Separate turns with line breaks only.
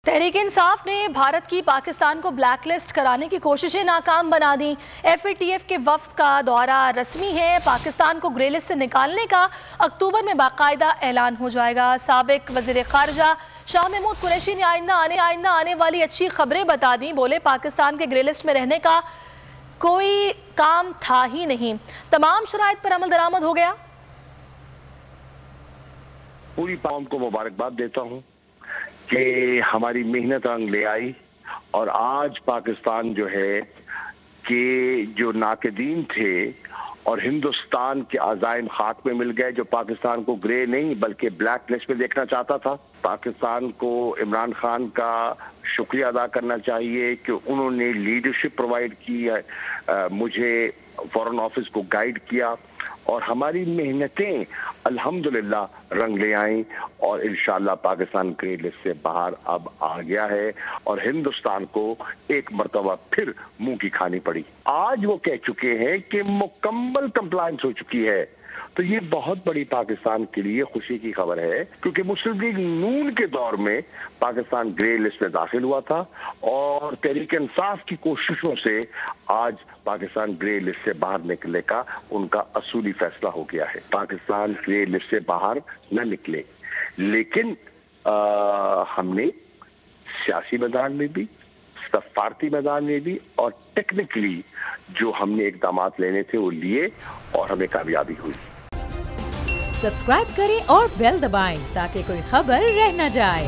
तहरीक इंसाफ ने भारत की पाकिस्तान को ब्लैक लिस्ट कराने की कोशिशें नाकाम बना दी। FATF के वफ्द का दौरा रस्मी है। पाकिस्तान को ग्रे लिस्ट से निकालने का अक्टूबर में बाकायदा ऐलान हो जाएगा। साबिक वज़ीर ख़ारजा शाह महमूद कुरैशी ने आइंदा आने वाली अच्छी खबरें बता दी। बोले पाकिस्तान के ग्रे लिस्ट में रहने का कोई काम था ही नहीं, तमाम शराइत पर अमल दरामद हो गया।
पूरी कौम को मुबारकबाद देता हूँ कि हमारी मेहनत रंग ले आई और आज पाकिस्तान जो है कि जो नाक़दीन थे और हिंदुस्तान के अज़ाइम खाक में मिल गए, जो पाकिस्तान को ग्रे नहीं बल्कि ब्लैक लिस्ट में देखना चाहता था। पाकिस्तान को इमरान खान का शुक्रिया अदा करना चाहिए कि उन्होंने लीडरशिप प्रोवाइड की है, मुझे फॉरेन ऑफिस को गाइड किया और हमारी मेहनतें अल्हम्दुलिल्लाह रंग ले आईं और इंशाअल्लाह पाकिस्तान ग्रे लिस्ट से बाहर अब आ गया है और हिंदुस्तान को एक मर्तबा फिर मुंह की खानी पड़ी। आज वो कह चुके हैं कि मुकम्मल कंप्लायंस हो चुकी है, तो ये बहुत बड़ी पाकिस्तान के लिए खुशी की खबर है क्योंकि मुस्लिम लीग नून के दौर में पाकिस्तान ग्रे लिस्ट में दाखिल हुआ था और तहरीक इंसाफ की कोशिशों से आज पाकिस्तान ग्रे लिस्ट से बाहर निकलने का उनका असूली फैसला हो गया है। पाकिस्तान ग्रे लिस्ट से बाहर न निकले, लेकिन हमने सियासी मैदान में भी, सफारती मैदान में भी और टेक्निकली जो हमने इकदाम लेने थे वो लिए और हमें कामयाबी हुई।
सब्सक्राइब करें और बेल दबाएं ताकि कोई खबर रह न जाए।